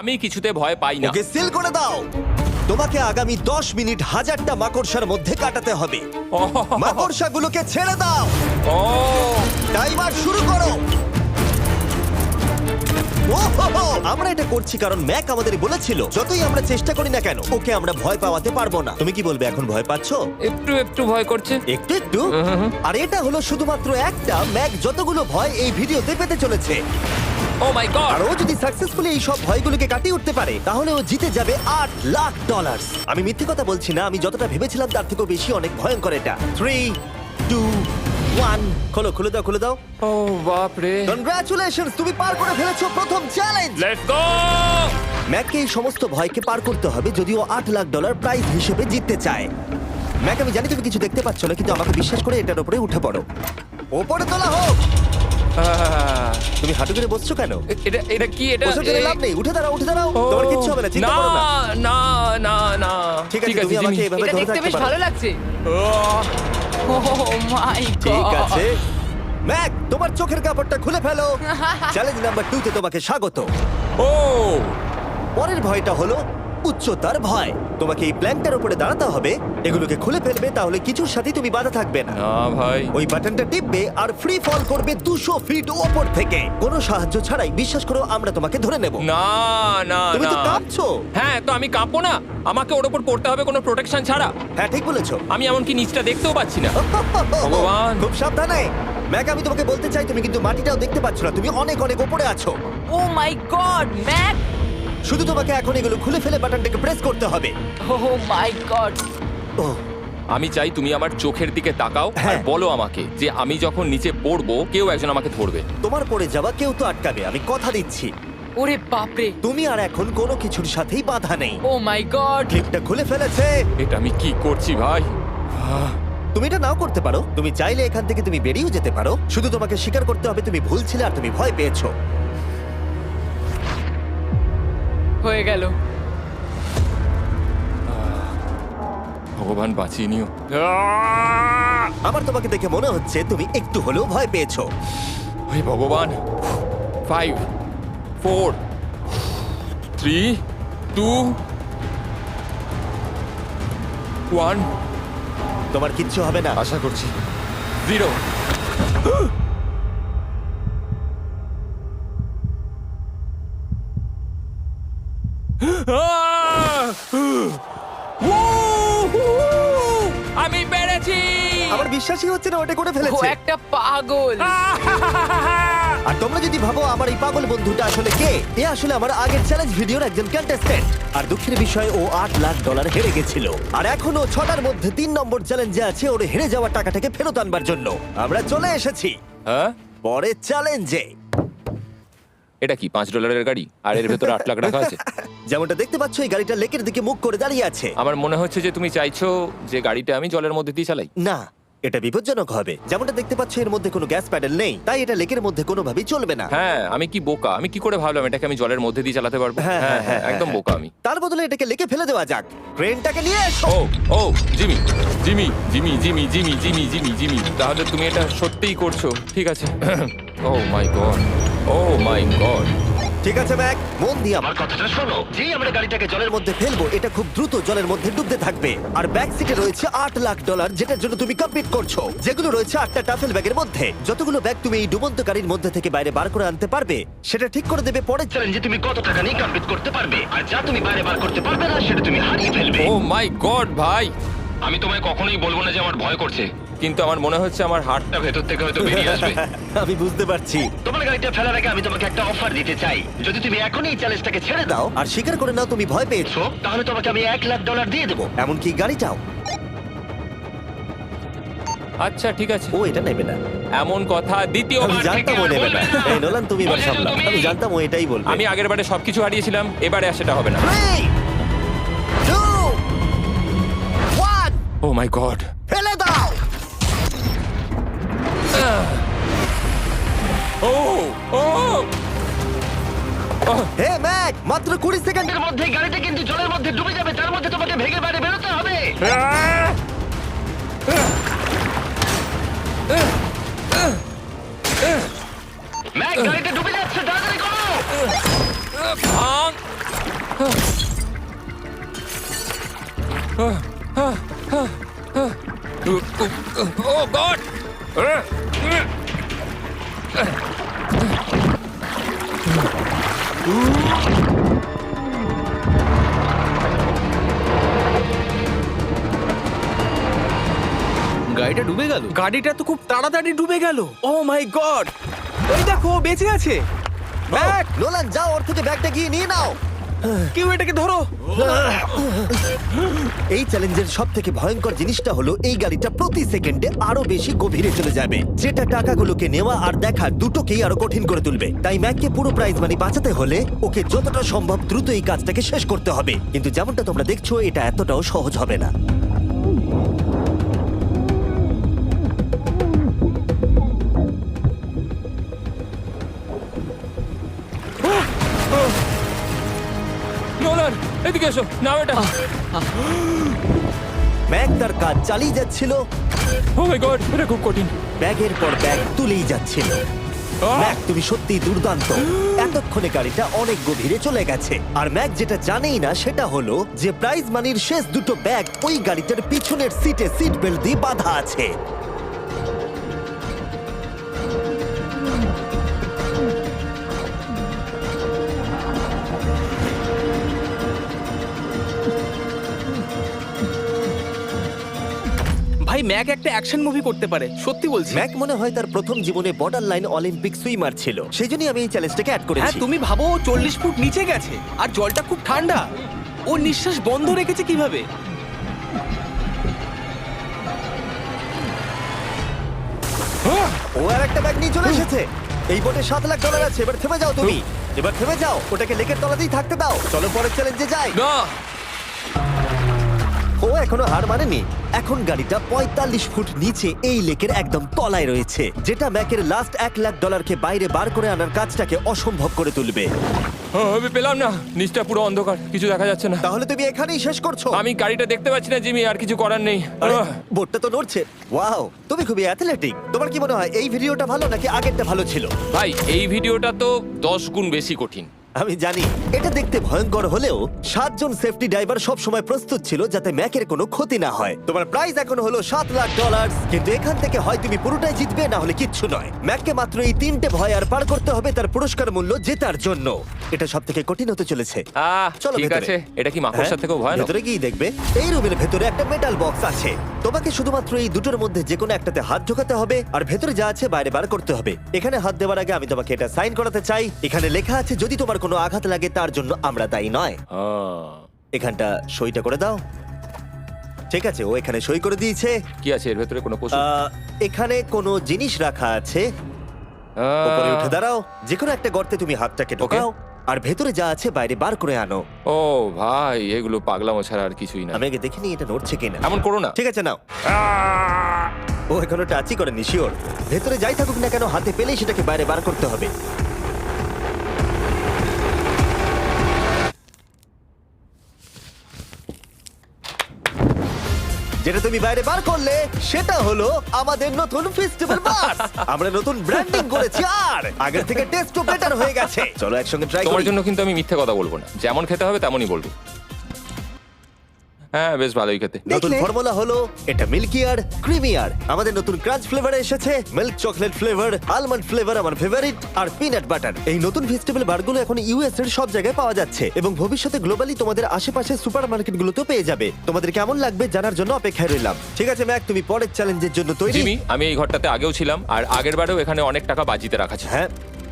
আমি কিছুতে ভয় পাই না। ওকে সিল করে দাও। তোমাকে আগামী 10 মিনিট 1000টা মাকড়সার মধ্যে কাটাতে হবে। মাকড়সাগুলোকে ছেড়ে দাও। ও টাইমার শুরু করো। ওহো! আমরা এটা করছি কারণ ম্যাক আমাদের বলেছিল যতই আমরা চেষ্টা করি না কেন ওকে আমরা ভয় পাওয়াতে পারবো না। তুমি কি বলবে, এখন ভয় পাচ্ছো? একটু একটু ভয় করছে। একটু একটু। আর এটা হলো শুধুমাত্র একটা। ম্যাক যতগুলো ভয় এই ভিডিওতে পেতে চলেছে, ও মাই গড। আর ও যদি সাকসেসফুলি এই সব ভয়গুলোকে কাটিয়ে উঠতে পারে তাহলে ও জিতে যাবে $8 লাখ। আমি মিথ্যে কথা বলছি না, আমি যতটা ভেবেছিলাম তার থেকেও বেশি অনেক ভয়ঙ্কর এটা। 3, 2, 1 খোলো, খুলে দাও, খুলে দাও। ও বাপ রে। কনগ্রাচুলেশনস, তুমি পার করে ফেলেছো প্রথম চ্যালেঞ্জ। Let's go. ম্যাককে এই সমস্ত ভয়কে পার করতে হবে যদিও $8 লাখ প্রাইজ হিসেবে জিততে চায়। ম্যাক, আমি জানি তুমি কিছু দেখতে পাচ্ছ না, কিন্তু আমাকে বিশ্বাস করে এটার উপরে উঠে পড়ো। ওপরে তোলা হোক। তুমি হাঁটু করে বসছো কেন? এটা এটা কি? এটা বসে গেলে লাভ নেই, উঠে দাঁড়াও, উঠে দাঁড়াও। তোমার কিচ্ছু হবে না, চিন্তা করো না। না না না। ঠিক আছে, তুমি আমাকে জিমি। এভাবে এটা ধরে দেখতে রাখতে বেশ পারো। ভালো লাগছে। ও মাই গড। ঠিক আছে ম্যাক, তোমার চোখের কাপড়টা খুলে ফেলো। চ্যালেঞ্জ নাম্বার 2 তে তোমাকে স্বাগত। ও পরের ভয়টা হলো উচ্চতার ভয়। তোমাকে এই প্ল্যানটার উপরে দাঁড়াতে হবে, এগুলোকে খুলে ফেলবে, তাহলে কিছুর সাথে তুমি বাধা থাকবে না। না ভাই। ওই বাটনটা টিপবে আর ফ্রি ফল করবে 200 ফিট ওপর থেকে। কোনো সাহায্য ছাড়াই, বিশ্বাস করো আমরা তোমাকে ধরে নেব। না না তুমি তো না। কাঁপছো। হ্যাঁ, তো আমি কাঁপবো না? আমাকে ওর উপর পড়তে হবে কোনো প্রোটেকশন ছাড়া? হ্যাঁ, ঠিক বলেছো। আমি এমনকি নিচটা দেখতেও পাচ্ছি না। ভগবান। খুব সাবধানে ম্যাক, আমি তোমাকে বলতে চাই তুমি কিন্তু মাটিটাও দেখতে পাচ্ছ না, তুমি অনেক অনেক উপরে আছো। ও মাই গড, ম্যাক। শুধু তোমাকে এখন এগুলো খুলে ফেলে বাটনটাকে প্রেস করতে হবে। ও মাই গড। ও আমি চাই তুমি আমার চোখের দিকে তাকাও আর হ্যাঁ। বলো আমাকে যে আমি যখন নিচে পড়বো কেউ একজন আমাকে ধরবে। তোমার পড়ে যাওয়া কেউ তো আটকাবে, আমি কথা দিচ্ছি। ওরে বাপরে। তুমি আর এখন কোনো কিছুর সাথেই বাধা নেই। ও মাই গড। ক্লিপটা খুলে ফেলেছে। এটা আমি কি করছি ভাই? তুমি এটা নাও করতে পারো, তুমি চাইলে এখান থেকে তুমি বেরিয়েও যেতে পারো। শুধু তোমাকে স্বীকার করতে হবে তুমি ভুল ছিলে আর তুমি ভয় পেয়েছো। হয়ে গেল। ভগবান বাঁচিয়ে নিও। আমার তোমাকে দেখে মনে হচ্ছে তুমি একটু হলেও ভয় পেয়েছো। হে ভগবান। 5 4 3 2 1 তোমার কিচ্ছু হবে না। আশা করছি 0। আমি পেরেছি। আমার বিশ্বাসই হচ্ছে না ওটা করে ও ফেলেছে। একটা পাগল। আর তোমরা যদি ভাবো আমার এই পাগল বন্ধুটা আসলে কে, এ আসলে আমার আগের চ্যালেঞ্জ ভিডিওর একজন কন্টেস্ট্যান্ট। আর দুঃখের বিষয় ও $8 লাখ হেরে গেছিল। আর এখনো 6টার মধ্যে 3 নম্বর চ্যালেঞ্জে আছে ওর হেরে যাওয়া টাকাটাকে ফেরত আনবার জন্য। আমরা চলে এসেছি হ্যাঁ, পরের চ্যালেঞ্জে। এটা কি $5 গাড়ি আর এর ভেতরে 8 লাখ রাখা আছে? যেমনটা দেখতে পাচ্ছ এই গাড়িটা লেকের দিকে মুখ করে দাঁড়িয়ে আছে। আমার মনে হচ্ছে যে তুমি চাইছো যে গাড়িটা আমি জলের মধ্যে দিয়ে চালাই। না, এটা বিপজ্জনক হবে। যেমনটা দেখতে পাচ্ছ এর মধ্যে কোনো গ্যাস প্যাডেল নেই, তাই এটা লেকের মধ্যে কোনোভাবেই চলবে না। হ্যাঁ, আমি কি বোকা! আমি কি করে ভাবলাম এটাকে আমি জলের মধ্যে দিয়ে চালাতে পারবো? হ্যাঁ, হ্যাঁ হ্যাঁ, হ্যাঁ, একদম বোকা আমি। তার বদলে এটাকে লেকে ফেলে দেওয়া যাক। ক্রেনটাকে নিয়ে এসো। Oh oh Jimmy Jimmy Jimmy Jimmy Jimmy Jimmy Jimmy Jimmy তাহলে তুমি এটা সত্যিই করছো? ঠিক আছে। Oh my god, oh my god. ঠিক আছে ম্যাক, মন দিয়ে আমার কথাটা শোনো। যেই আমরা গাড়িটাকে জলের মধ্যে ফেলবো এটা খুব দ্রুত জলের মধ্যে ডুবতে থাকবে। আর ব্যাক সিটে রয়েছে $8 লাখ যেটার জন্য তুমি কমপ্লিট করছো, যেগুলো রয়েছে 8টা টাফেল ব্যাগের মধ্যে। যতগুলো ব্যাগ তুমি এই ডুবন্ত গাড়ির মধ্যে থেকে বাইরে বার করে আনতে পারবে সেটা ঠিক করে দেবে পরের চ্যালেঞ্জে তুমি কত টাকা নিয়ে কমপ্লিট করতে পারবে। আর যা তুমি বাইরে বার করতে পারবে না সেটা তুমি হারিয়ে ফেলবে। ও মাই গড ভাই, আমি তোমায় কখনোই বলবো না যে আমার ভয় করছে, কিন্তু আমার মনে হচ্ছে আমার হার্টটা ভেতর থেকে হয়তো বেরিয়ে আসবে। আমি বুঝতে পারছি। তোমার গাড়িটা ফেলার আগে আমি তোমাকে একটা অফার দিতে চাই। যদি তুমি এখনই এই চ্যালেঞ্জটাকে ছেড়ে দাও আর স্বীকার করে নাও তুমি ভয় পেয়েছো, তাহলে তোমাকে আমি $1 লাখ দিয়ে দেবো। এমনকি গাড়িটাও। আচ্ছা ঠিক আছে। ও এটা নেবে না। এমন কথা আমি দ্বিতীয়বার থেকে জানতাম ও আর নেবে না। বলবে না। এই নোলান, তুমি এবার বলেছো সামলাও। তুমি। আমি জানতাম ও এটাই বলবে। আমি আগের বারে সবকিছু হারিয়েছিলাম, এবারে আর সেটা হবে না। 3, 2, 1 ও মাই গড। ফেলে দাও। ও ও হে ম্যাক, মাত্র 20 সেকেন্ডের মধ্যে গাড়িটা কিন্তু জলের মধ্যে ডুবে যাবে। তার মধ্যে তোমাকে ভেঙে বাইরে বেরোতে হবে। ম্যাক, গাড়িটা ডুবে যাচ্ছে, তাড়াতাড়ি করো। ভাঙ ও গড! গাড়িটা ডুবে গেল। গাড়িটা তো খুব তাড়াতাড়ি ডুবে গেল। ও মাই গড, ওই দেখো ও বেঁচে আছে। ব্যাগ, নোলান যাও, ওর থেকে ব্যাগটা গিয়ে নিয়ে নাও। কেউ এটাকে ধরো। এই চ্যালেঞ্জের সব থেকে ভয়ঙ্কর জিনিসটা হলো এই গাড়িটা প্রতি সেকেন্ডে আরো বেশি গভীরে চলে যাবে, যেটা টাকাগুলোকে নেওয়া আর দেখা দুটোকেই আরো কঠিন করে তুলবে। তাই ম্যাককে পুরো প্রাইজ মানি বাঁচাতে হলে ওকে যতটা সম্ভব দ্রুত এই কাজটাকে শেষ করতে হবে। কিন্তু যেমনটা তোমরা দেখছো, এটা এতটাও সহজ হবে না। নোলান, এদিকে এসো। নাও এটা। ম্যাক তার কাজ চালিয়ে যাচ্ছিল, ও মাই গড, এটা খুব কঠিন। ব্যাগের পর ব্যাগ তুলেই যাচ্ছিল। আহ! ম্যাক, তুমি সত্যি দুর্দান্ত। এতক্ষণে গাড়িটা অনেক গভীরে চলে গেছে। আর ম্যাক যেটা জানেই না সেটা হলো যে প্রাইজ মানির শেষ দুটো ব্যাগ ওই গাড়িটার পিছনের সিটে সিট বেল্ট দিয়ে বাঁধা আছে। ভাই ম্যাক একটা অ্যাকশন মুভি করতে পারে, সত্যি বলছি। ম্যাক মনে হয় তার প্রথম জীবনে বর্ডার লাইন অলিম্পিক সুইমার ছিল, সেই জন্যই আমি এই চ্যালেঞ্জটাকে অ্যাড হ্যাঁ, করেছি। তুমি ভাবো ও 40 ফুট নিচে গেছে আর জলটা খুব ঠান্ডা। ও নিঃশ্বাস বন্ধ রেখেছে কিভাবে? ও আর একটা ব্যাগ নিয়ে চলে এসেছে। এই বোটে $7 লাখ আছে। এবার থেমে যাও তুমি, এবার থেমে যাও। ওটাকে লেকের তলাতেই থাকতে দাও। চলো পরের চ্যালেঞ্জে যাই। না, ও এখনো হার মানেনি। এখন গাড়িটা 45 ফুট নিচে এই লেকের একদম তলায় রয়েছে, যেটা ম্যাকের লাস্ট $1 লাখ বাইরে বার করে আনার কাজটাকে অসম্ভব করে তুলবে। আমি পেলাম না। নিচটা পুরো অন্ধকার, কিছু দেখা যাচ্ছে না। তাহলে তুমি এখানেই শেষ করছো? আমি গাড়িটা দেখতে পাচ্ছি না জিমি, আর কিছু করার নেই। আরে, বোটটা তো নড়ছে। ওয়াও, তুমি খুবই অ্যাথলেটিক। তোমার কি মনে হয় এই ভিডিওটা ভালো নাকি আগেরটা ভালো ছিল? ভাই, এই ভিডিওটা তো 10 গুণ বেশি কঠিন। আমি জানি এটা দেখতে ভয়ঙ্কর হলেও 7 জন সেফটি ড্রাইভার সব সময় প্রস্তুত ছিল যাতে ম্যাকের কোনো ক্ষতি না হয়। তোমার প্রাইস এখন হলো $7 লাখ, কিন্তু এখান থেকে হয় তুমি পুরোটাই জিতবে, না হলে কিচ্ছু নয়। ম্যাককে মাত্র এই 3টে ভয় আর পার করতে হবে তার পুরস্কার মূল্য জেতার জন্য। এটা সব থেকে কঠিন হতে চলেছে। চলো ঠিক ভেতরে। আছে। এটা কি মাকড়সার হ্যাঁ, থেকেও ভয়ানক? ভেতরে গিয়ে দেখবে এই রুমের ভেতরে একটা মেটাল বক্স আছে। তোমাকে শুধুমাত্র এই দুটোর মধ্যে যে কোনো একটাতে হাত ঢোকাতে হবে আর ভেতরে যা আছে বাইরে বার করতে হবে। এখানে হাত দেওয়ার আগে আমি তোমাকে এটা সাইন করাতে চাই। এখানে লেখা আছে যদি তোমার কোনো আঘাত লাগে তার জন্য আমরা দায়ী নয়। এখানটা সইটা করে দাও। ঠিক আছে, ও এখানে সই করে দিয়েছে। কি আছে এর ভেতরে? কোনো পশু? এখানে কোনো জিনিস রাখা আছে। উপরে উঠে দাঁড়াও, যে কোনো একটা গর্তে তুমি হাতটাকে ঢোকাও আর ভেতরে যা আছে বাইরে বার করে আনো। ও ভাই, এগুলো পাগলামো ছাড়া আর কিছুই না। আমি আগে দেখিনি এটা নড়ছে কিনা। এমন করো না। ঠিক আছে, নাও। ও এখনো টাচই করেনি, শিওর। ভেতরে যাই থাকুক না কেন, হাতে পেলেই সেটাকে বাইরে বার করতে হবে। যেটা তুমি বাইরে বার করলে সেটা হলো আমাদের নতুন ফেস্টিভ্যাল বাস। আমরা নতুন ব্র্যান্ডিং করেছি আর আগের থেকে টেস্টও বেটার হয়ে গেছে। চলো একসঙ্গে ট্রাই তোমার করি। জন্য কিন্তু আমি মিথ্যে কথা বলবো না। যেমন খেতে হবে তেমনই বলবো। হ্যাঁ, বেশ ভালোই খেতে। নতুন দেখলে? ফর্মুলা হলো এটা মিল্কি আর ক্রিমি আর। আমাদের নতুন ক্রাঞ্চ ফ্লেভার এসেছে, milk chocolate flavour, almond flavour আমার ফেভারিট, আর পিনাট বাটার। এই নতুন ফেস্টিভ্যাল বারগুলো এখন ইউএস এর সব জায়গায় পাওয়া যাচ্ছে এবং ভবিষ্যতে গ্লোবালি তোমাদের আশেপাশে সুপারমার্কেটগুলোতেও পেয়ে যাবে। তোমাদের কেমন লাগবে জানার জন্য অপেক্ষায় রইলাম। ঠিক আছে ম্যাক, তুমি পরের চ্যালেঞ্জের জন্য তৈরি? জিমি, আমি এই ঘরটাতে আগেও ছিলাম আর আগের বারেও এখানে অনেক টাকা বাজিতে রাখা ছিল। হ্যাঁ,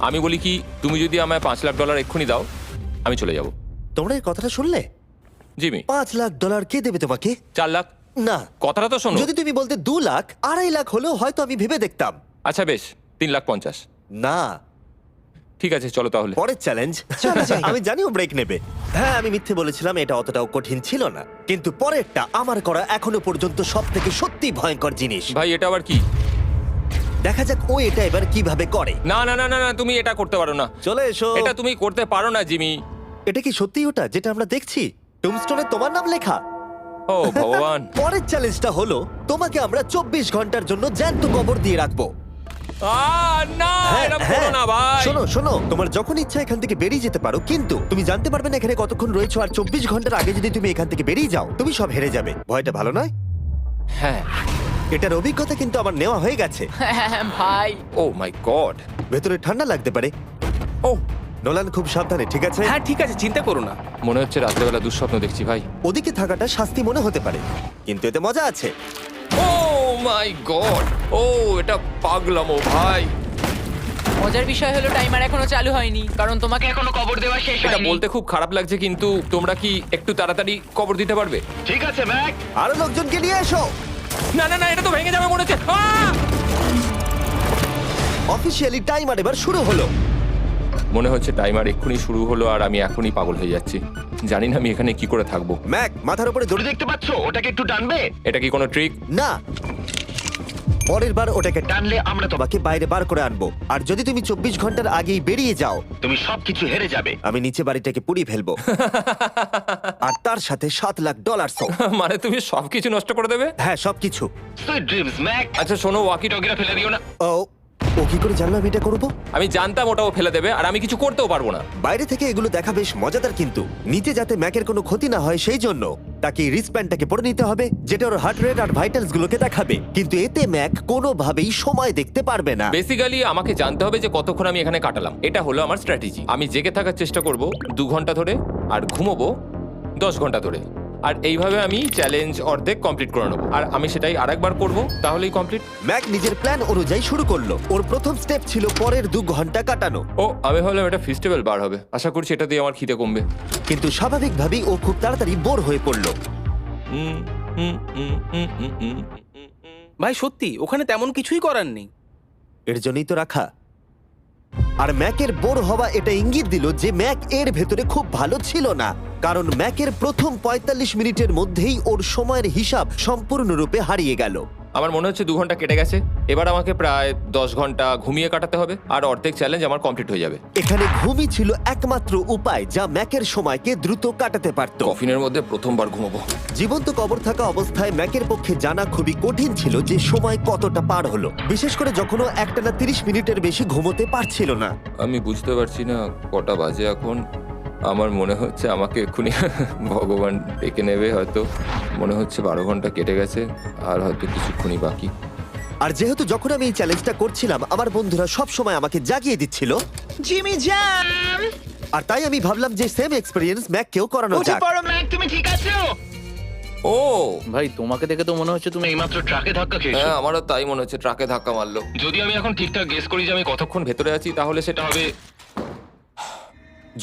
আমি বলি কি, তুমি যদি আমায় $5 লাখ এক্ষুনি দাও, আমি চলে যাব। তোমরা এই কথাটা শুনলে? জিমি, $5 লাখ কে দেবে তোমাকে? 4 লাখ। না, কথাটা তো শোনো। যদি তুমি বলতে 2 লাখ, 2.5 লাখ হলেও হয়তো আমি ভেবে দেখতাম। আচ্ছা বেশ, 3,50,000। না, ঠিক আছে, চলো তাহলে। পরের চ্যালেঞ্জ। আমি জানিও ব্রেক নেবে। হ্যাঁ, আমি মিথ্যে বলেছিলাম, এটা অতটাও কঠিন ছিল না। কিন্তু পরেরটা আমার করা এখনো পর্যন্ত সব থেকে সত্যি ভয়ঙ্কর জিনিস। ভাই, এটা আবার কি? দেখা যাক ও এটা এবার কিভাবে করে। না না না না না, তুমি এটা করতে পারো না। চলে এসো। এটা তুমি করতে পারো না জিমি। এটা কি সত্যি ওটা যেটা আমরা দেখছি? টুমস্টোনে তোমার নাম লেখা। ও ভগবান। পরের চ্যালেঞ্জটা হলো তোমাকে আমরা 24 ঘন্টার জন্য জ্যান্ত কবর দিয়ে রাখবো। না এটা করো না ভাই। শোনো শোনো, তোমার যখন ইচ্ছা এখান থেকে বেরিয়ে যেতে পারো, কিন্তু তুমি জানতে পারবে না এখানে কতক্ষণ রয়েছো। আর 24 ঘন্টার আগে যদি তুমি এখান থেকে বেরিয়ে যাও, তুমি সব হেরে যাবে। ভয়টা ভালো নয়? হ্যাঁ। এটার অভিজ্ঞতা কিন্তু আমার নেওয়া হয়ে গেছে। ভাই ও মাই গড। ভেতরে ঠান্ডা লাগতে পারে। ও নোলান, খুব সাবধানে, ঠিক আছে? হ্যাঁ ঠিক আছে, চিন্তা করো না। মনে হচ্ছে রাত্রেবেলা দুঃস্বপ্ন দেখছি ভাই। ওদিকে থাকাটা শাস্তি মনে হতে পারে, কিন্তু এতে মজা আছে। Oh my god. ও এটা পাগলামো ভাই। মজার বিষয় হলো টাইমার এখনো চালু হয়নি, কারণ তোমাকে এখনো কবর দেওয়া শেষ এটা হয়নি। বলতে খুব খারাপ লাগছে, কিন্তু তোমরা কি একটু তাড়াতাড়ি কবর দিতে পারবে? ঠিক আছে ম্যাক, আরো লোকজনকে নিয়ে এসো। না না না, এটা তো ভেঙে যাবে মনে হচ্ছে। অফিসিয়ালি টাইমার এবার শুরু হলো। মনে হচ্ছে টাইমার এক্ষুনি শুরু হলো আর আমি এখনই পাগল হয়ে যাচ্ছি। জানি না আমি এখানে কি করে থাকবো। ম্যাক, মাথার উপরে দড়ি দেখতে পাচ্ছ? ওটাকে একটু টানবে। এটা কি কোনো ট্রিক? না, পরের বার ওটাকে টানলে আমরা তোমাকে বাইরে বার করে আনবো। আর যদি তুমি 24 ঘন্টার আগেই বেরিয়ে যাও, তুমি সবকিছু হেরে যাবে। আমি নিচে বাড়িটাকে পুড়িয়ে ফেলবো। আর তার সাথে $7,00,000। মানে তুমি সবকিছু নষ্ট করে দেবে? হ্যাঁ, সবকিছু। Sweet dreams Mac. আচ্ছা শোনো, ওয়াকি টগিরা ফেলে দিও না। ও কি করে জানলো আমি এটা করবো? আমি জানতাম ওটাও ফেলে দেবে আর আমি কিছু করতেও পারবো না। বাইরে থেকে এগুলো দেখা বেশ মজাদার, কিন্তু নিচে যাতে ম্যাকের কোনো ক্ষতি না হয় সেই জন্য তাকে রিস্টব্যান্ডটাকে পরে নিতে হবে, যেটা ওর হার্ট রেট আর ভাইটালস গুলোকে দেখাবে। কিন্তু এতে ম্যাক কোনোভাবেই সময় দেখতে পারবে না। বেসিক্যালি আমাকে জানতে হবে যে কতক্ষণ আমি এখানে কাটালাম। এটা হলো আমার স্ট্র্যাটেজি। আমি জেগে থাকার চেষ্টা করব 2 ঘন্টা ধরে আর ঘুমোবো 10 ঘন্টা ধরে। আর এইভাবে আমি চ্যালেঞ্জ অর্ধেক কমপ্লিট করে নেবো। আর আমি সেটাই আরেকবার করব, তাহলেই কমপ্লিট। ম্যাক নিজের প্ল্যান অনুযায়ী শুরু করলো। ওর প্রথম স্টেপ ছিল পরের 2 ঘন্টা কাটানো। ও আমি ভাবলাম এটা ফেস্টিভ্যাল বার হবে। আশা করছি এটা দিয়ে আমার খিদে কমবে। কিন্তু স্বাভাবিকভাবেই ও খুব তাড়াতাড়ি বোর হয়ে পড়লো। উম, উম, উম, উম, উম, উম, উম। ভাই সত্যি ওখানে তেমন কিছুই করার নেই। এর জন্যই তো রাখা। আর ম্যাকের বোর হওয়া এটা ইঙ্গিত দিল যে ম্যাক এর ভেতরে খুব ভালো ছিল না, কারণ ম্যাকের প্রথম 45 মিনিটের মধ্যেই ওর সময়ের হিসাব সম্পূর্ণরূপে হারিয়ে গেল। আমার মনে হচ্ছে 2 ঘন্টা কেটে গেছে। এবার আমাকে প্রায় 10 ঘন্টা ঘুমিয়ে কাটাতে হবে আর অর্ধেক চ্যালেঞ্জ আমার কমপ্লিট হয়ে যাবে। এখানে ঘুমই ছিল একমাত্র উপায় যা ম্যাকের সময়কে দ্রুত কাটাতে পারত। কফিনের মধ্যে প্রথমবার ঘুমাবো। জীবন্ত কবর থাকা অবস্থায় ম্যাকের পক্ষে জানা খুবই কঠিন ছিল যে সময় কতটা পার হলো, বিশেষ করে যখন ও একটানা 30 মিনিটের বেশি ঘুমোতে পারছিল না। আমি বুঝতে পারছি না কটা বাজে এখন। আমার মনে হচ্ছে আমাকে এক্ষুনি ভগবান ডেকে নেবে হয়তো। মনে হচ্ছে 12 ঘন্টা কেটে গেছে আর হয়তো কিছুক্ষণই বাকি। আর যেহেতু যখন আমি এই চ্যালেঞ্জটা করছিলাম আমার বন্ধুরা সব সময় আমাকে জাগিয়ে দিচ্ছিল, জিমি জ্যাম, আর তাই আমি ভাবলাম যে সেম এক্সপেরিয়েন্স ম্যাককেও করানো উঠে যাক। পড়ো ম্যাক তুমি ঠিক আছো? ও ভাই তোমাকে দেখে তো মনে হচ্ছে তুমি এইমাত্র ট্রাকে ধাক্কা খেয়েছো। হ্যাঁ, আমারও তাই মনে হচ্ছে। ট্রাকে ধাক্কা মারলো। যদি আমি এখন ঠিকঠাক গেস করি যে আমি কতক্ষণ কতক্ষণ ভেতরে আছি তাহলে সেটা হবে।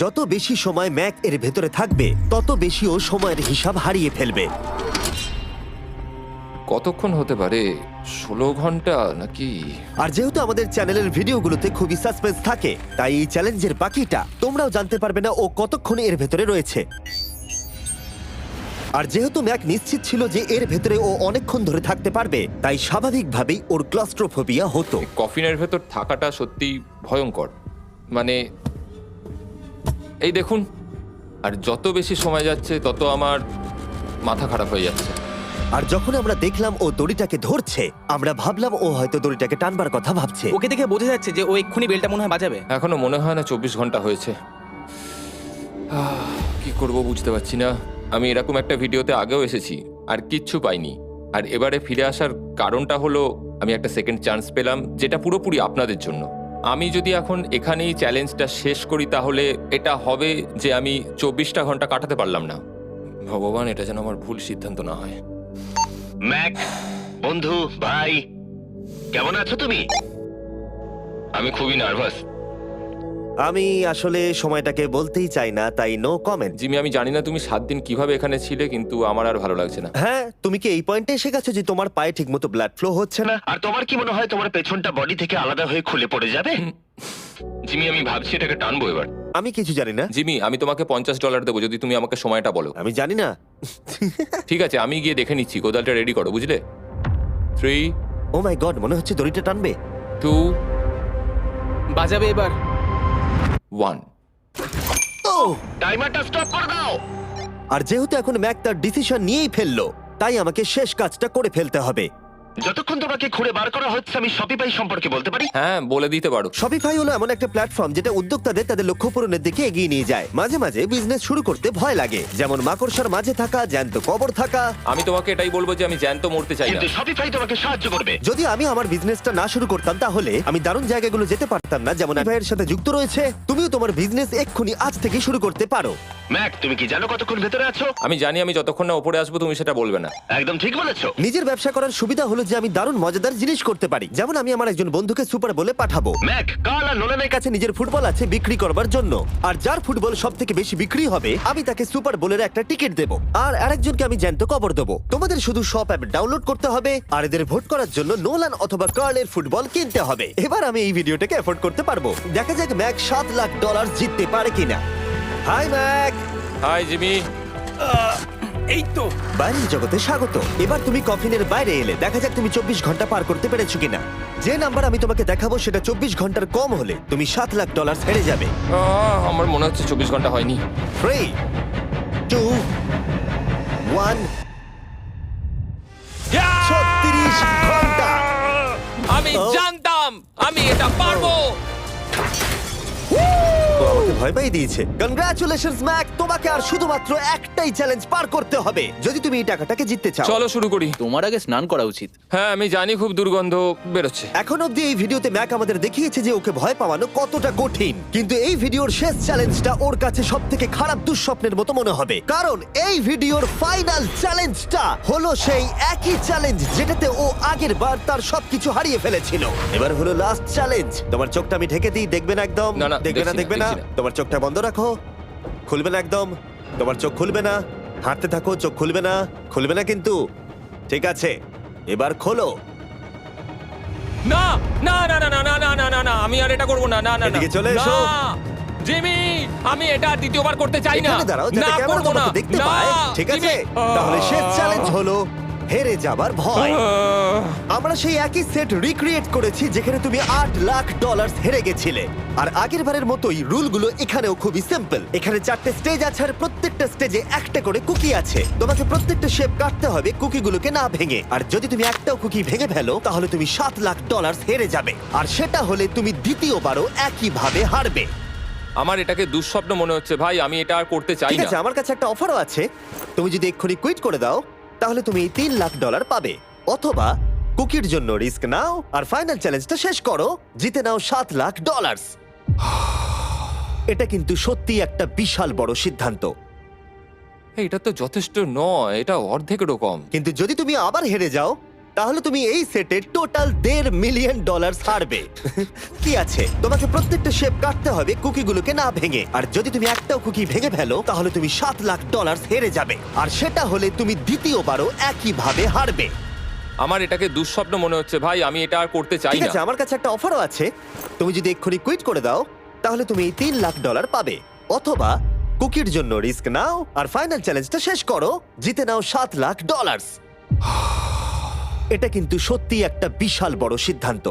যত বেশি সময় ম্যাক এর ভেতরে থাকবে তত বেশি ও সময়ের হিসাব হারিয়ে ফেলবে। কতক্ষণ হতে পারে? 16 ঘন্টা নাকি? আর যেহেতু আমাদের চ্যানেলের ভিডিওগুলোতে খুবই সাসপেন্স থাকে, তাই এই চ্যালেঞ্জের বাকিটা তোমরাও জানতে পারবে না ও কতক্ষণ এর ভেতরে রয়েছে। আর যেহেতু ম্যাক নিশ্চিত ছিল যে এর ভেতরে ও অনেকক্ষণ ধরে থাকতে পারবে, তাই স্বাভাবিকভাবেই ওর ক্লস্ট্রোফোবিয়া হতো। কফিনের ভেতর থাকাটা সত্যি ভয়ঙ্কর। মানে এই দেখুন, আর যত বেশি সময় যাচ্ছে তত আমার মাথা খারাপ হয়ে যাচ্ছে। আর যখন আমরা দেখলাম ও দড়িটাকে ধরছে, আমরা ভাবলাম ও হয়তো দড়িটাকে টানবার কথা ভাবছে। ওকে দেখে বোঝা যাচ্ছে যে ও এক্ষুনি বেলটা মনে হয় বাজাবে। এখনো মনে হয় না 24 ঘন্টা হয়েছে। কি করব বুঝতে পারছি না। আমি এরকম একটা ভিডিওতে আগেও এসেছি আর কিচ্ছু পাইনি। আর এবারে ফিরে আসার কারণটা হলো আমি একটা সেকেন্ড চান্স পেলাম, যেটা পুরোপুরি আপনাদের জন্য। আমি যদি এখন এখানেই চ্যালেঞ্জটা শেষ করি তাহলে এটা হবে যে আমি 24টা ঘন্টা কাটাতে পারলাম না। ভগবান, এটা যেন আমার ভুল সিদ্ধান্ত না হয়। ম্যাক, বন্ধু, ভাই, কেমন আছো তুমি? আমি খুবই নার্ভাস। আমি আসলে সময়টাকে বলতেই চাই না, তাই নো কমেন্ট। জিমি, আমি জানি না তুমি 7 দিন কিভাবে এখানে ছিলে, কিন্তু আমার আর ভালো লাগছে না। হ্যাঁ, তুমি কি এই পয়েন্টে এসে গেছো যে তোমার পায়ে ঠিকমতো ব্লাড ফ্লো হচ্ছে না? আর তোমার কি মনে হয় তোমার পেছনটা বডি থেকে আলাদা হয়ে খুলে পড়ে যাবে? জিমি, আমি ভাবছি এটাকে টানবো এবার। আমি কিছু জানি না। জিমি, আমি তোমাকে $50 দেবো যদি তুমি আমাকে সময়টা বলো। আমি জানি না। ঠিক আছে, আমি গিয়ে দেখে নিচ্ছি। কোদালটা রেডি করো, বুঝলে? 3, ও মাই গড, মনে হচ্ছে দড়িটা টানবে। 2, বাজাবে এবার। 1। ও! টাইমারটা স্টপ করে দাও। আর যেহেতু এখন ম্যাক তার ডিসিশন নিয়েই ফেললো, তাই আমাকে শেষ কাজটা করে ফেলতে হবে। যতক্ষণ তোমাকে খুঁড়ে বার করা হচ্ছে আমি শপিফাই সম্পর্কে বলতে পারি। হ্যাঁ, বলে দিতে পারো। শপিফাই হলো এমন একটা প্ল্যাটফর্ম যেটা উদ্যোক্তাদের তাদের লক্ষ্য পূরণের দিকে এগিয়ে নিয়ে যায়। মাঝে মাঝে বিজনেস শুরু করতে ভয় লাগে, যেমন মাকড়সার মাঝে থাকা, জ্যান্ত কবর থাকা। আমি তোমাকে এটাই বলবো যে আমি জ্যান্ত মরতে চাই না। কিন্তু শপিফাই তোমাকে সাহায্য করবে। যদি আমি আমার বিজনেসটা না শুরু করতাম তাহলে আমি দারুণ জায়গাগুলো যেতে পারতাম না, যেমন ভাইয়ের সাথে যুক্ত রয়েছে। তুমিও তোমার বিজনেস এক্ষুনি আজ থেকে শুরু করতে পারো। ম্যাক, তুমি কি জানো কতক্ষণ ভেতরে আছো? আমি জানি, আমি যতক্ষণ না উপরে আসবো তুমি সেটা বলবে না। একদম ঠিক বলেছো। নিজের ব্যবসা করার সুবিধা হলো যে আমি দারুণ মজাদার জিনিস করতে পারি, যেমন আমি আমার একজন বন্ধুকে সুপার বলে পাঠাবো। ম্যাক, কার্ল আর নোলানের কাছে নিজের ফুটবল আছে বিক্রি করবার জন্য, আর যার ফুটবল সব থেকে বেশি বিক্রি হবে আমি তাকে সুপার বোলের একটা টিকিট দেবো, আর আরেকজনকে আমি জ্যান্ত কবর দেবো। তোমাদের শুধু শপ অ্যাপ ডাউনলোড করতে হবে আর এদের ভোট করার জন্য নোলান অথবা কার্লের ফুটবল কিনতে হবে। এবার আমি এই ভিডিওটাকে এফোর্ড করতে পারবো। দেখা যাক ম্যাক $7 লাখ জিততে পারে কিনা। Hi Mac. Hi Jimmy. এই তো। বাইরের জগতে স্বাগত। এবার তুমি কফিনের বাইরে এলে, দেখা যাক তুমি 24 ঘন্টা পার করতে পেরেছো কিনা। যে নাম্বার আমি তোমাকে দেখাবো সেটা 24 ঘন্টার কম হলে তুমি $7 লাখ হেরে যাবে। আমার মনে হচ্ছে 24 ঘন্টা হয়নি। 3, 2, 1। 36 ঘন্টা। আমি জানতাম আমি এটা পারবো। ও আমাকে ভয় পাই দিয়েছে। কনগ্রাচুলেশনস ম্যাক, তোমাকে আর শুধুমাত্র একটাই চ্যালেঞ্জ পার করতে হবে যদি তুমি এই টাকাটাকে জিততে চাও। চলো শুরু করি। তোমার আগে স্নান করা উচিত। হ্যাঁ, আমি জানি খুব দুর্গন্ধ বেরোচ্ছে। এখন অব্দি এই ভিডিওতে ম্যাক আমাদের দেখিয়েছে যে ওকে ভয় পাওয়ানো কতটা কঠিন, কিন্তু এই ভিডিওর শেষ চ্যালেঞ্জটা ওর কাছে সবথেকে খারাপ দুঃস্বপ্নের মতো মনে হবে, কারণ এই ভিডিওর ফাইনাল চ্যালেঞ্জটা হলো সেই একই চ্যালেঞ্জ যেটাতে ও আগের বার তার সবকিছু হারিয়ে ফেলেছিল। এবার হলো লাস্ট চ্যালেঞ্জ। তোমার চোখটা আমি ঢেকে দিই, দেখবে না একদম। না, না, দেখবে না, দেখছি না, দেখবে না। দেখছি না। তোমার চোখটা বন্ধ রাখো, খুলবে না একদম। তোমার চোখ খুলবে না, হাঁটতে থাকো, চোখ খুলবে না, খুলবে না কিন্তু। ঠিক আছে, এবার খোলো। না না না না না না না না না না, আমি আর এটা করব না। না না না। এদিকে চলে এসো। না, জিমি, আমি এটা আর দ্বিতীয়বার করতে চাই না। এখানে দাঁড়াও যাতে না, ক্যামেরা করবো না। তোমাকে দেখতে না, পায়। ঠিক আছে, জিমি। তাহলে শেষ চ্যালেঞ্জ হলো হেরে যাবার ভয়। আহ, আমরা সেই একই সেট রিক্রিয়েট করেছি যেখানে তুমি $8 লাখ হেরে গেছিলে। আর আগের বারের মতোই রুলগুলো এখানেও খুবই সিম্পল। এখানে 4টে স্টেজ আছে আর প্রত্যেকটা স্টেজে একটা করে কুকি আছে। তোমাকে প্রত্যেকটা শেপ কাটতে হবে কুকিগুলোকে না ভেঙে, আর যদি তুমি একটাও কুকি ভেঙে ফেলো তাহলে তুমি $7 লাখ হেরে যাবে, আর সেটা হলে তুমি দ্বিতীয়বারও একইভাবে হারবে। আমার এটাকে দুঃস্বপ্ন মনে হচ্ছে ভাই, আমি এটা আর করতে চাই ঠিক না। আছে, আমার কাছে একটা অফারও আছে। তুমি যদি এক্ষুনি কুইট করে দাও তাহলে তুমি এই $3 লাখ পাবে, অথবা কুকির জন্য রিস্ক নাও আর ফাইনাল চ্যালেঞ্জটা শেষ করো, জিতে নাও $7 লাখ। এটা কিন্তু সত্যি একটা বিশাল বড় সিদ্ধান্ত, এটা তো যথেষ্ট নয়, এটা অর্ধেকেরও কম। কিন্তু যদি তুমি আবার হেরে যাও তাহলে তুমি এই সেটে টোটাল $1.5 মিলিয়ন হারবে। কি আছে, তোমাকে প্রত্যেকটা শেপ কাটতে হবে কুকিগুলোকে না ভেঙে, আর যদি তুমি একটাও কুকি ভেঙে ফেলো তাহলে তুমি $7 লাখ হেরে যাবে, আর সেটা হলে তুমি দ্বিতীয়বারও একইভাবে হারবে। আমার এটাকে দুঃস্বপ্ন মনে হচ্ছে ভাই, আমি এটা আর করতে চাই ঠিক না। আছে, আমার কাছে একটা অফারও আছে। তুমি যদি এক্ষুনি কুইট করে দাও তাহলে তুমি এই $3 লাখ পাবে, অথবা কুকির জন্য রিস্ক নাও আর ফাইনাল চ্যালেঞ্জটা শেষ করো, জিতে নাও $7 লাখ। এটা কিন্তু সত্যি একটা বিশাল বড় সিদ্ধান্ত,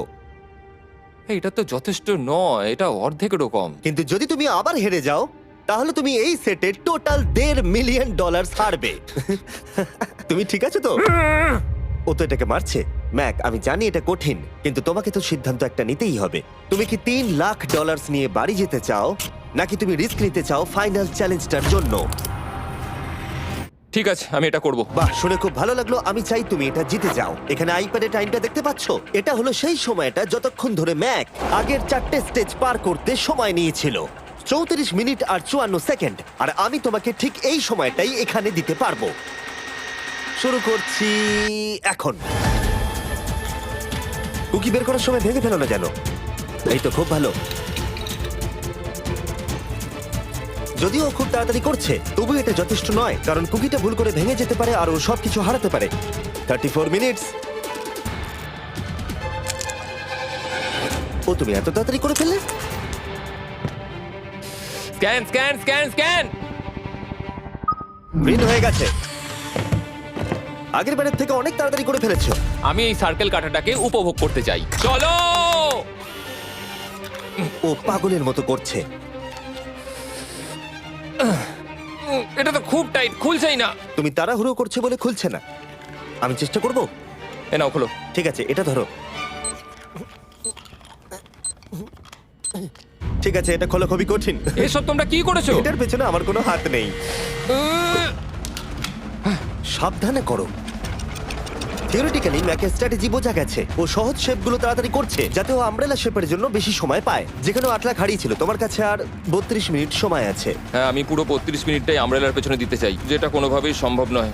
এটা তো যথেষ্ট নয়, এটা অর্ধেকেরও কম। কিন্তু যদি তুমি আবার হেরে যাও তাহলে তুমি এই সেটে টোটাল $1.5 মিলিয়ন হারবে। তুমি ঠিক আছো তো? ও তো এটাকে মারছে। ম্যাক, আমি জানি এটা কঠিন, কিন্তু তোমাকে তো সিদ্ধান্ত একটা নিতেই হবে। তুমি কি $3 লাখ নিয়ে বাড়ি যেতে চাও, নাকি তুমি রিস্ক নিতে চাও ফাইনাল চ্যালেঞ্জটার জন্য? ঠিক আছে, আমি এটা করব। বাহ, শুনে খুব ভালো লাগলো। আমি চাই তুমি এটা জিতে যাও। এখানে আইপ্যাডে টাইমটা দেখতে পাচ্ছো? এটা হলো সেই সময়টা যতক্ষণ ধরে ম্যাক আগের 4টে স্টেজ পার করতে সময় নিয়েছিল। 34 মিনিট আর 54 সেকেন্ড। আর আমি তোমাকে ঠিক এই সময়টাই এখানে দিতে পারবো। শুরু করছি এখন। কুকি বের করার সময় ভেঙে ফেলো না যেন। এই তো, খুব ভালো। যদিও ও খুব তাড়াতাড়ি করছে, তবু এটা যথেষ্ট নয়, কারণ কুকিটা ভুল করে ভেঙে যেতে পারে আর ও সবকিছু হারাতে পারে। 34 মিনিটস। ও, তুমি এত তাড়াতাড়ি করে ফেললে? Scan scan scan scan. Green হয়ে গেছে। আগের বারের থেকে অনেক তাড়াতাড়ি করে ফেলেছো। আমি এই সার্কেল কাটাটাকে উপভোগ করতে চাই। চলো। ও পাগলের মতো করছে। এটা তো খুব টাইট, খুলছেই না। তুমি তাড়াহুড়ো করছে বলে খুলছে না। আমি চেষ্টা করব। এ নাও খোলো। ঠিক আছে, এটা ধরো। ঠিক আছে, এটা খোলা খুবই কঠিন। এসব তোমরা কি করেছো? এটার পেছনে আমার কোনো হাত নেই। সাবধানে করো। থিওরিটিক্যালি ম্যাকের স্ট্র্যাটেজি বোঝা গেছে। ও সহজ শেপগুলো তাড়াতাড়ি করছে যাতে ও আমব্রেলা শেপের জন্য বেশি সময় পায়। যেখানে 8 লাখ হারিয়েছিল, তোমার কাছে আর 32 মিনিট সময় আছে। হ্যাঁ, আমি পুরো 32 মিনিটটাই আমব্রেলার পেছনে দিতে চাই, যেটা কোনোভাবেই সম্ভব নয়।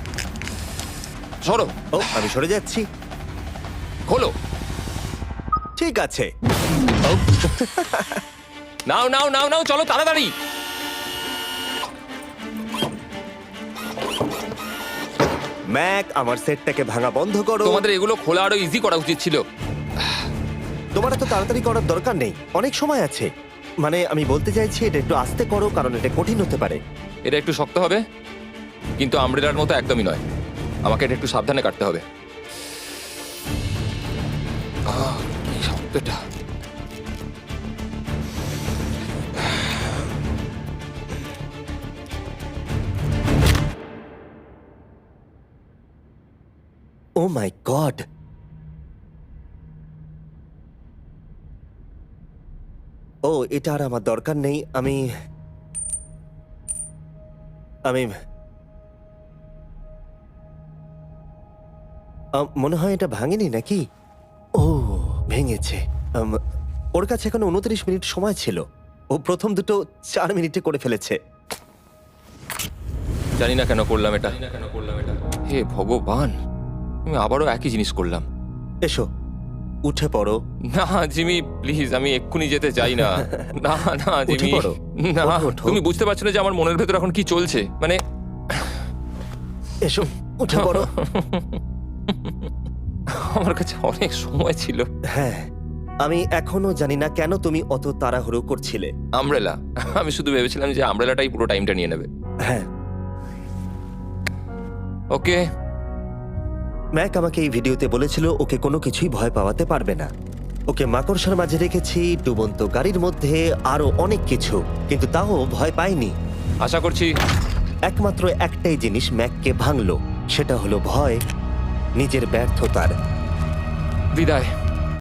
সরো। ও, আমি সরে যাচ্ছি। খোলো। ঠিক আছে। নাও নাও নাও নাও, চলো তাড়াতাড়ি। ম্যাক, আমার সেটটাকে ভাঙা বন্ধ করো। তোমাদের এগুলো খোলা আরো ইজি করা উচিত ছিল। তোমার এত তাড়াতাড়ি করার দরকার নেই, অনেক সময় আছে। মানে আমি বলতে চাইছি এটা একটু আস্তে করো, কারণ এটা কঠিন হতে পারে। এটা একটু শক্ত হবে, কিন্তু আমব্রেলার মতো একদমই নয়। আমাকে এটা একটু সাবধানে কাটতে হবে। কি শক্তটা! ও মাই গড! ও, এটা আর আমার দরকার নেই। আমি মনে হয় এটা ভাঙেনি নাকি? ও, ভেঙেছে। ওর কাছে এখন 29 মিনিট সময় ছিল। ও প্রথম দুটো 4 মিনিটে করে ফেলেছে। জানি না কেন করলাম এটা। হে ভগবান, আমি আবারও একই জিনিস করলাম। এসো, উঠে পড়ো। না জিমি, প্লিজ, আমি এক্ষুনি যেতে চাই না। না না উঠে জিমি, পড়ো। না। ওঠো, ওঠো। তুমি বুঝতে পারছো না যে আমার মনের ভেতর এখন কি চলছে? মানে এসো, উঠে পড়ো। আমার কাছে অনেক সময় ছিল। হ্যাঁ, আমি এখনো জানি না কেন তুমি অত তাড়াহুড়ো করছিলে। আমব্রেলা, আমি শুধু ভেবেছিলাম যে আমব্রেলাটাই পুরো টাইমটা নিয়ে নেবে। হ্যাঁ, ওকে। ম্যাক আমাকে এই ভিডিওতে বলেছিল ওকে কোনো কিছুই ভয় পাওয়াতে পারবে না। ওকে মাকড়সার মাঝে রেখেছি, ডুবন্ত গাড়ির মধ্যে, আরো অনেক কিছু, কিন্তু তাও ভয় পাইনি। আশা করছি একমাত্র একটাই জিনিস ম্যাককে ভাঙলো, সেটা হলো ভয়, নিজের ব্যর্থতার। বিদায়।